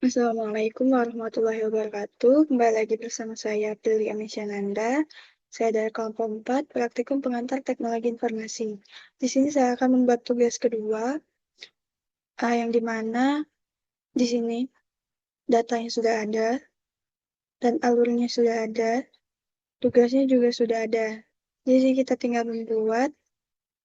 Assalamualaikum warahmatullahi wabarakatuh. Kembali lagi bersama saya Prilly Amisyananda. Saya dari kelompok 4, Praktikum Pengantar Teknologi Informasi. Di sini saya akan membuat tugas kedua, yang dimana di sini datanya sudah ada dan alurnya sudah ada, tugasnya juga sudah ada. Jadi kita tinggal membuat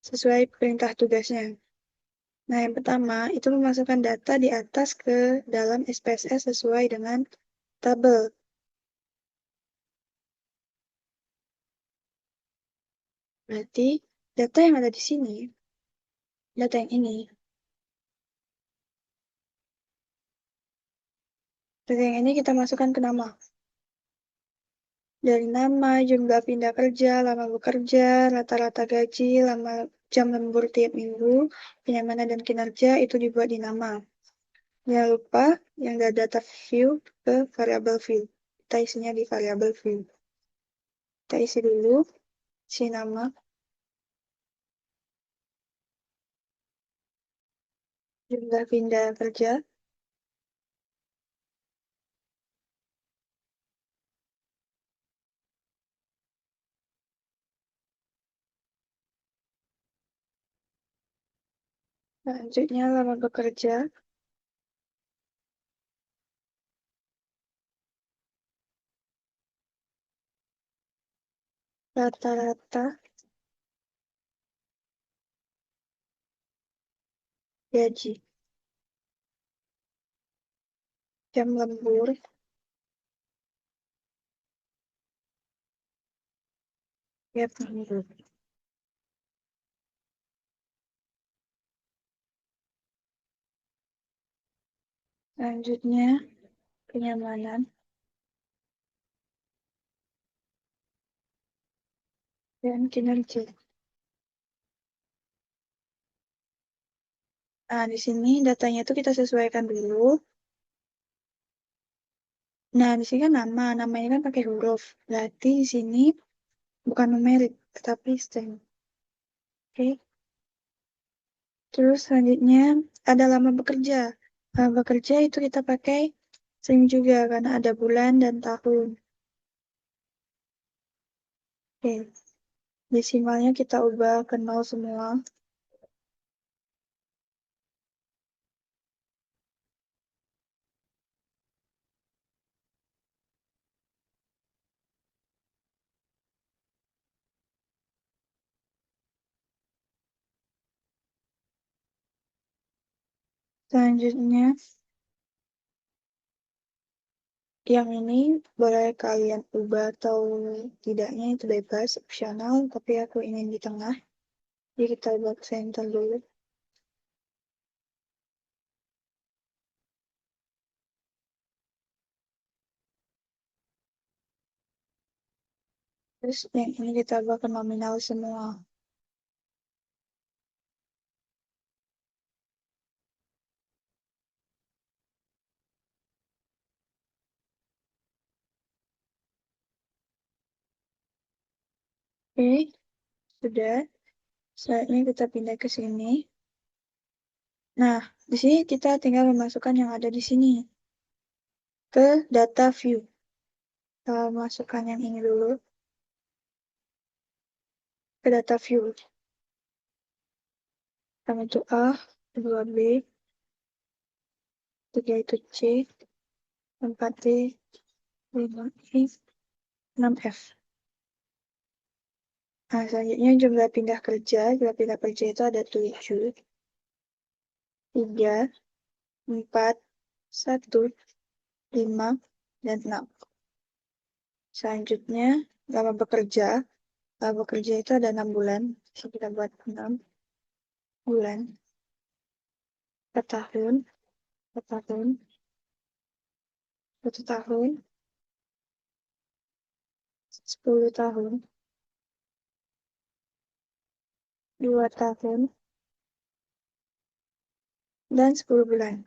sesuai perintah tugasnya. Nah, yang pertama itu memasukkan data di atas ke dalam SPSS sesuai dengan tabel. Berarti data yang ada di sini, data yang ini, data yang ini kita masukkan ke nama. Dari nama, jumlah pindah kerja, lama bekerja, rata-rata gaji, lama jam lembur tiap minggu, kenyamanan dan kinerja itu dibuat di nama. Jangan lupa yang ada data view ke variabel view. Kita isinya di variabel view. Kita isi dulu, isi nama, jumlah pindah kerja, selanjutnya lama bekerja, rata-rata gaji, jam lembur, tiap minggu. Selanjutnya, kenyamanan dan kinerja. Nah, di sini datanya itu kita sesuaikan dulu. Nah, di sini kan nama, namanya kan pakai huruf. Berarti di sini bukan numerik, tetapi string. Oke. Terus selanjutnya ada lama bekerja. Lama bekerja itu kita pakai string juga karena ada bulan dan tahun. Oke. Desimalnya kita ubah ke 0 semua. Selanjutnya, yang ini boleh kalian ubah atau tidaknya itu bebas, opsional, tapi aku ingin di tengah. Jadi kita buat center dulu. Terus yang ini kita ubah ke nominal semua. Oke, sudah. Selanjutnya kita pindah ke sini. Nah, di sini kita tinggal memasukkan yang ada di sini ke data view. Kita masukkan yang ini dulu ke data view. Pertama itu A, kedua B, tiga itu C, 4 D, 5 E, 6 F. Nah, selanjutnya jumlah pindah kerja. Jumlah pindah kerja itu ada 7, 3, 4, 1, 5, dan 6. Selanjutnya, lama bekerja. Lama bekerja itu ada 6 bulan. Jadi kita buat 6 bulan. 4 tahun, 4 tahun, 1 tahun, 10 tahun, 2 tahun, dan 10 bulan.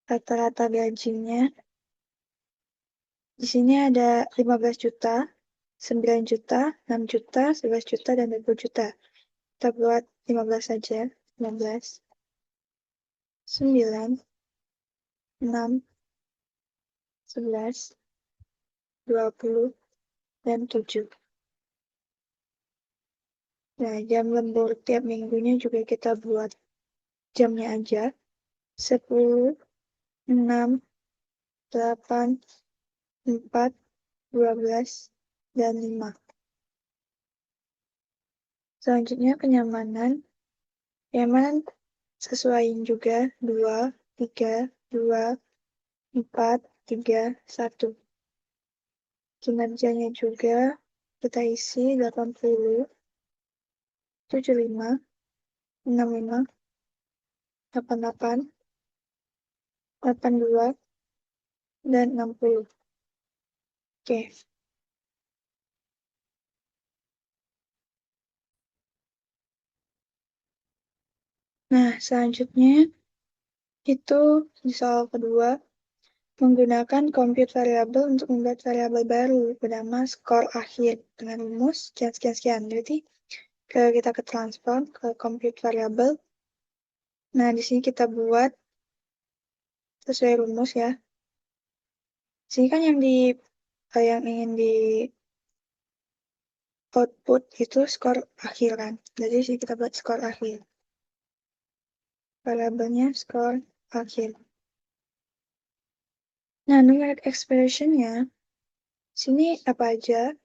Rata-rata gajinya di sini ada 15 juta, 9 juta, 6 juta, 11 juta, dan 20 juta. Kita buat 15 saja, 15. 9, 6, 11, 20, dan 7. Nah, jam lembur tiap minggunya juga kita buat jamnya aja. 10, 6, 8, 4, 12, dan 5. Selanjutnya kenyamanan. Kenyamanan sesuaiin juga 2, 3, 2, 4, 3, 1. Kinerjanya juga kita isi 80, 75, 65, 88, 82, dan 60. Oke. Nah, selanjutnya itu di soal kedua, menggunakan compute variabel untuk membuat variabel baru bernama skor akhir dengan rumus sekian-sekian-sekian. Jadi, kita ke transform ke compute variabel. Nah, di sini kita buat sesuai rumus ya. Sini kan yang ingin di output itu skor akhir kan. Jadi sini kita buat skor akhir. Variabelnya skor akhir. Nah, numeric expression-nya sini apa aja?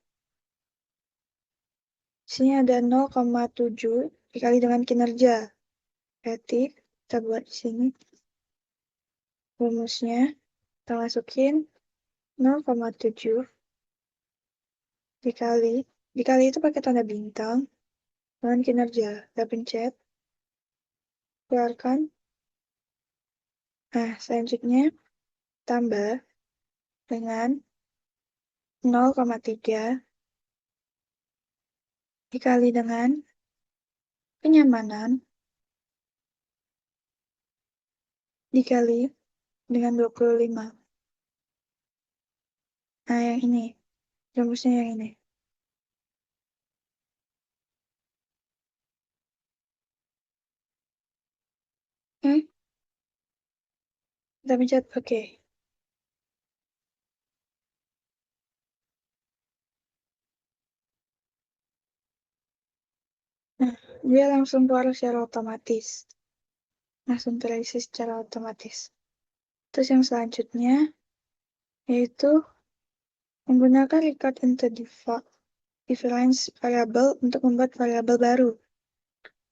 Sini ada 0,7 dikali dengan kinerja. Berarti kita buat di sini rumusnya. Kita masukin 0,7 dikali itu pakai tanda bintang dengan kinerja. Kita pencet, keluarkan. Nah, selanjutnya tambah dengan 0,3 dikali dengan kenyamanan dikali dengan 25. Nah, yang ini. Rumusnya yang ini. Kita pencet OK. Nah, dia langsung keluar secara otomatis. Langsung terisi secara otomatis. Terus yang selanjutnya, yaitu menggunakan record into difference variable untuk membuat variabel baru.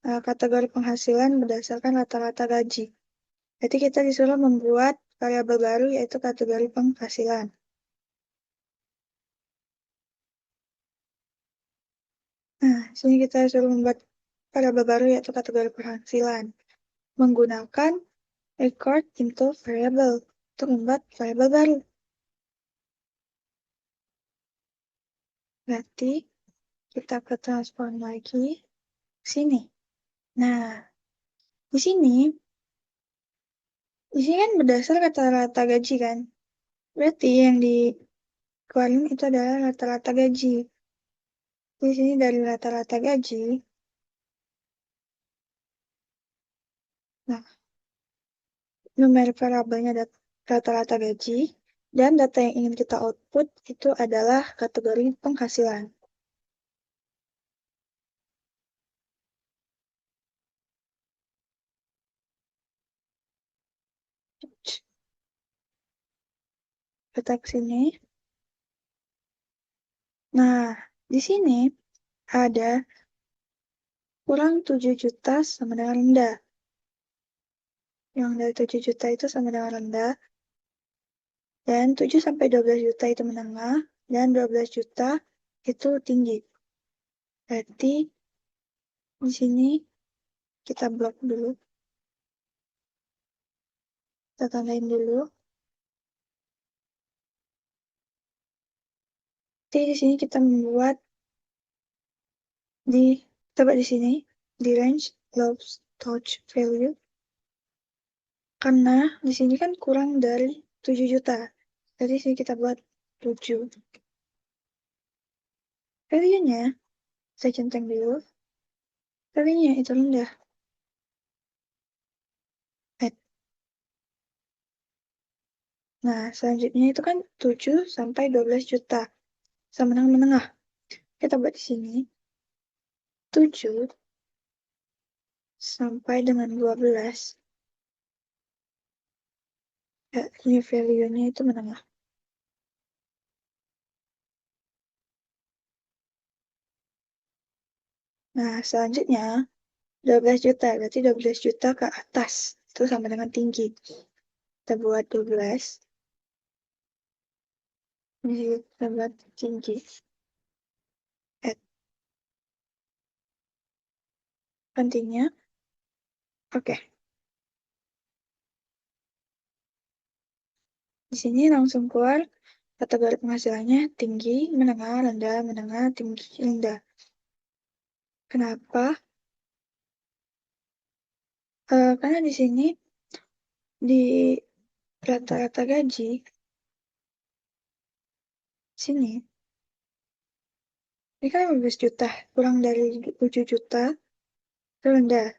Kategori penghasilan berdasarkan rata-rata gaji. Jadi kita disuruh membuat variabel baru yaitu kategori penghasilan. Nah, sini kita disuruh membuat variabel baru yaitu kategori penghasilan. Menggunakan record into variable untuk membuat variabel baru. Berarti kita ke transform lagi sini. Nah, di sini kan berdasar rata-rata gaji kan. Berarti yang dikeluarin itu adalah rata-rata gaji. Di sini dari rata-rata gaji. Nah, numeric variabelnya rata-rata gaji dan data yang ingin kita output itu adalah kategori penghasilan. Kita ke sini. Nah, di sini ada kurang 7 juta sama dengan rendah. Yang dari 7 juta itu sama dengan rendah. Dan 7 sampai 12 juta itu menengah. Dan 12 juta itu tinggi. Berarti di sini kita blok dulu. Kita tandain dulu. Jadi di sini kita membuat coba di sini di range lowest touch value. Karena di sini kan kurang dari 7 juta. Jadi di sini kita buat 7. Value-nya saya centang dulu. Value-nya itu rendah. Nah, selanjutnya itu kan 7 sampai 12 juta. Sama dengan menengah. Kita buat di sini. 7 sampai dengan 12. Ya, ini value-nya itu menengah. Nah, selanjutnya 12 juta. Berarti 12 juta ke atas. Itu sama dengan tinggi. Kita buat 12. Ini kita buat tinggi. Add. Continue. Oke. Di sini langsung keluar kategori penghasilannya tinggi, menengah, tinggi, rendah. Kenapa? Karena di sini di rata-rata gaji sini ini kan 15 juta, kurang dari 7 juta itu rendah.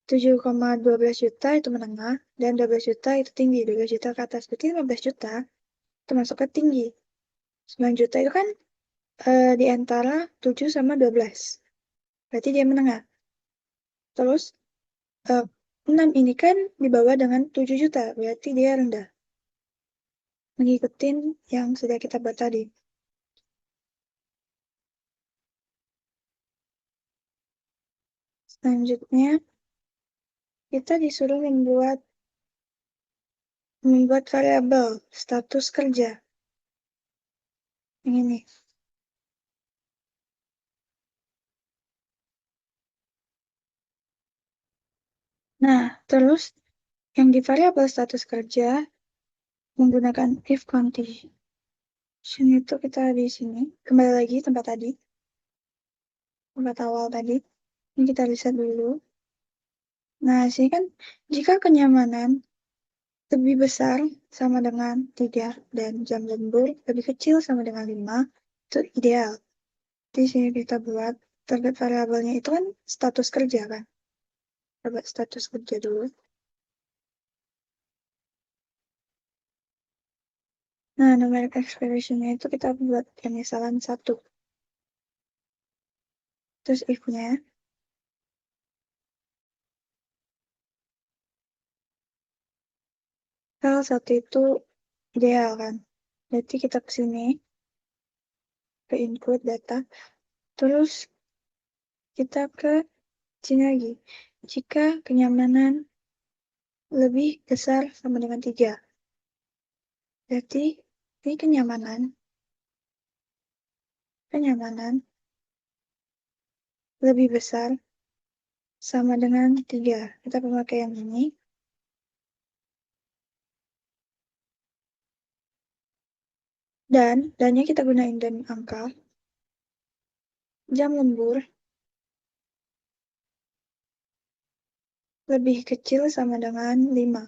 7,12 juta itu menengah dan 12 juta itu tinggi. 12 juta ke atas berarti 15 juta termasuk ke tinggi. 9 juta itu kan di antara 7 sama 12. Berarti dia menengah. Terus eh, 6 ini kan di bawah dengan 7 juta, berarti dia rendah. Mengikuti yang sudah kita buat tadi. Selanjutnya, kita disuruh membuat variabel status kerja. Yang ini. Nah, terus yang di variabel status kerja menggunakan if condition itu kita di sini. Kembali lagi tempat awal tadi. Ini kita lihat dulu. Nah, sini kan jika kenyamanan lebih besar sama dengan 3 dan jam lembur lebih kecil sama dengan 5, itu ideal. Di sini kita buat target variabelnya itu kan status kerja kan. Coba status kerja dulu. Nah, numeric expression-nya itu kita buat yang misalkan 1. Terus if-nya. Kalau 1 itu ideal kan. Berarti kita ke sini, ke input data. Terus kita ke sini lagi. Jika kenyamanan lebih besar sama dengan 3. Berarti ini kenyamanan lebih besar sama dengan 3. Kita memakai yang ini. Dan-nya kita gunain dan angka. Jam lembur lebih kecil sama dengan 5.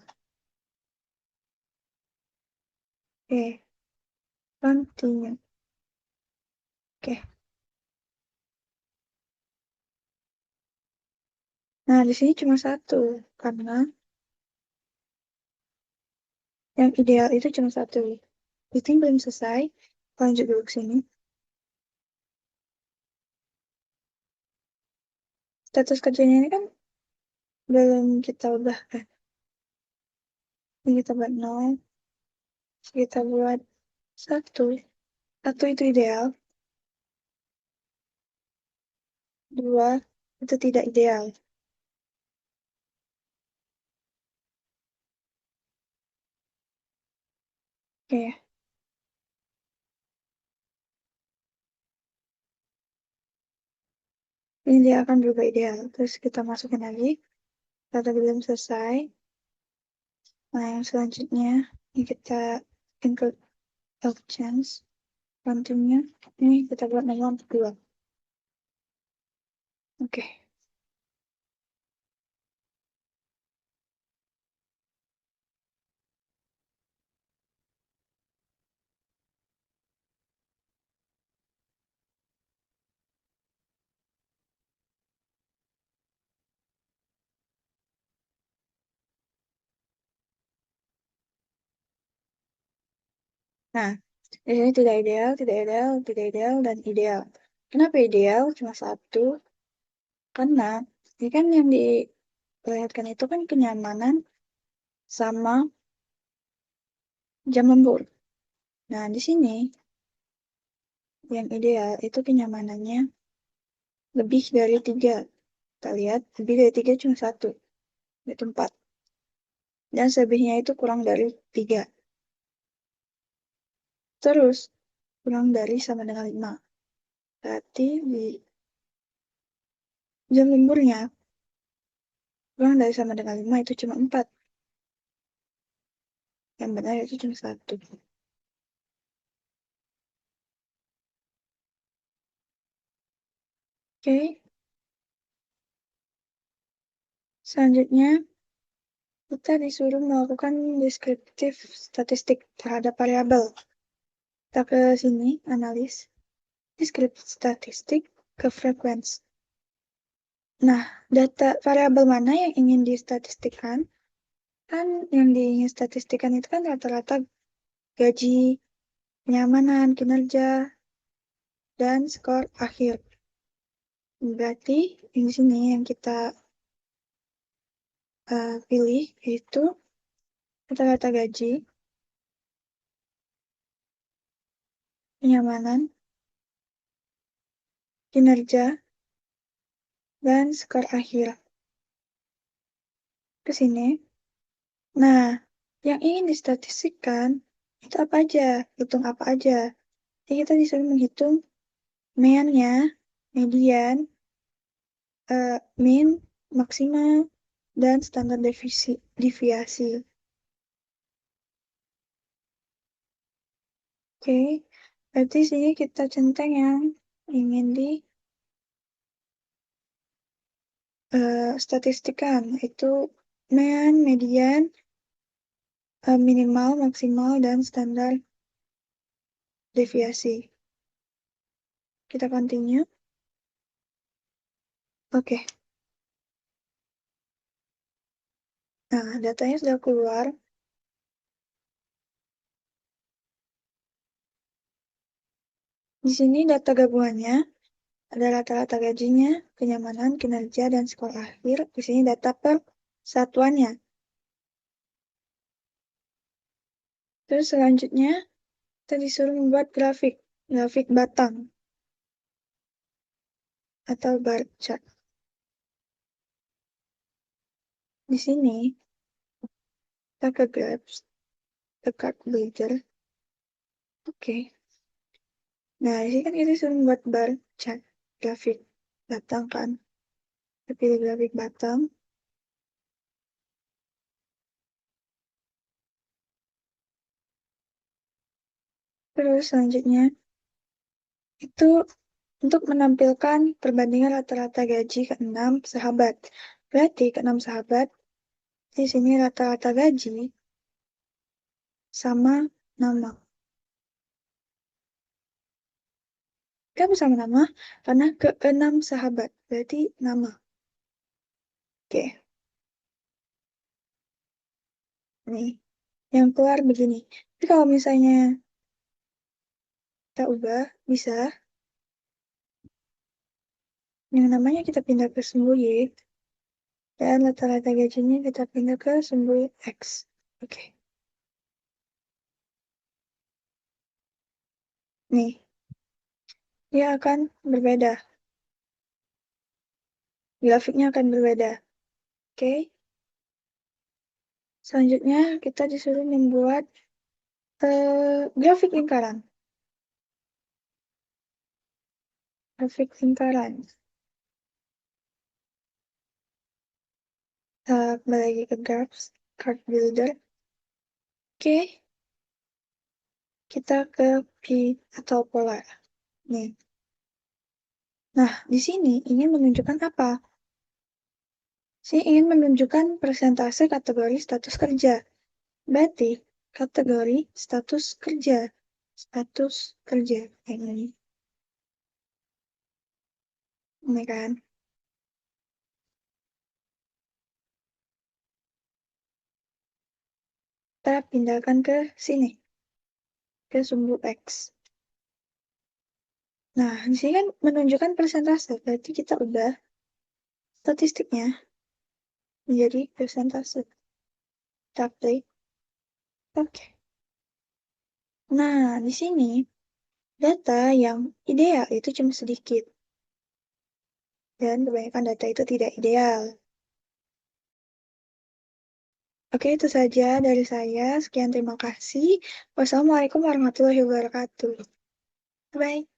Oke, continue. Oke. Nah, di sini cuma 1 karena yang ideal itu cuma 1. Itu belum selesai. Lanjut dulu ke sini. Status kerjanya ini kan belum kita ubah kan. Ini kita buat 0. Kita buat 1. 1 itu ideal. 2 itu tidak ideal. Oke. Ini dia akan berubah ideal. Terus kita masukin lagi. Data belum selesai. Nah, yang selanjutnya ini kita include health chance. Continue. Ini kita buat nomor 2. Oke. Nah, di sini tidak ideal, tidak ideal, tidak ideal, dan ideal. Kenapa ideal? Cuma satu. Karena ini kan yang diperlihatkan itu kan kenyamanan sama jam lembur. Nah, di sini yang ideal itu kenyamanannya lebih dari 3. Kita lihat, lebih dari 3 cuma satu, yaitu 4. Dan selebihnya itu kurang dari 3. Terus, kurang dari sama dengan 5. Berarti di jam lemburnya, kurang dari sama dengan 5 itu cuma 4. Yang benar itu cuma satu. Oke, selanjutnya kita disuruh melakukan deskriptif statistik terhadap variabel. Kita ke sini, analis, deskriptif statistik ke frekuensi. Nah, data variabel mana yang ingin distatistikkan? Kan yang diingin statistikan itu kan rata-rata gaji, kenyamanan, kinerja, dan skor akhir. Berarti di sini yang kita pilih yaitu rata-rata gaji, kenyamanan, kinerja, dan skor akhir. Ke sini. Nah, yang ingin distatistikkan itu apa aja? Hitung apa aja? Jadi kita disuruh menghitung mean-nya, median, mean, maksimal, dan standar deviasi. Oke, berarti sini kita centang yang ingin di statistikan, itu mean, median, minimal, maksimal, dan standar deviasi. Kita continue. Oke, nah datanya sudah keluar. Di sini data gabungannya ada rata-rata gajinya, kenyamanan, kinerja, dan skor akhir. Di sini data per satuannya. Terus selanjutnya, kita disuruh membuat grafik batang atau bar chart. Di sini, kita ke graphs, ke card builder. Oke. Nah, di sini kan kita disuruh membuat bar chart, grafik batang kan. Kita pilih grafik batang. Terus selanjutnya, itu untuk menampilkan perbandingan rata-rata gaji ke-6 sahabat. Berarti ke-6 sahabat, di sini rata-rata gaji sama nama. Kenapa sama nama? Karena ke-6 sahabat, berarti nama. Oke, nih. Yang keluar begini. Tapi kalau misalnya kita ubah, bisa. Yang namanya kita pindah ke sumbu Y, dan rata-rata gajinya kita pindah ke sumbu X. Oke. Nih, dia akan berbeda. Grafiknya akan berbeda. Oke. Selanjutnya, kita disuruh membuat grafik lingkaran. Grafik lingkaran. Kembali lagi ke graphs, card builder. Oke, kita ke P atau pola. Nih. Nah, di sini ingin menunjukkan apa? Sini ingin menunjukkan persentase kategori status kerja. Berarti, kategori status kerja. Status kerja. Kayak ini. Ini kan. Kita pindahkan ke sini. ke sumbu X. Nah, di sini kan menunjukkan persentase, berarti kita ubah statistiknya menjadi persentase. Kita klik. Oke. Nah, di sini data yang ideal itu cuma sedikit. Dan kebanyakan data itu tidak ideal. Oke, itu saja dari saya. Sekian, terima kasih. Wassalamualaikum warahmatullahi wabarakatuh. Bye.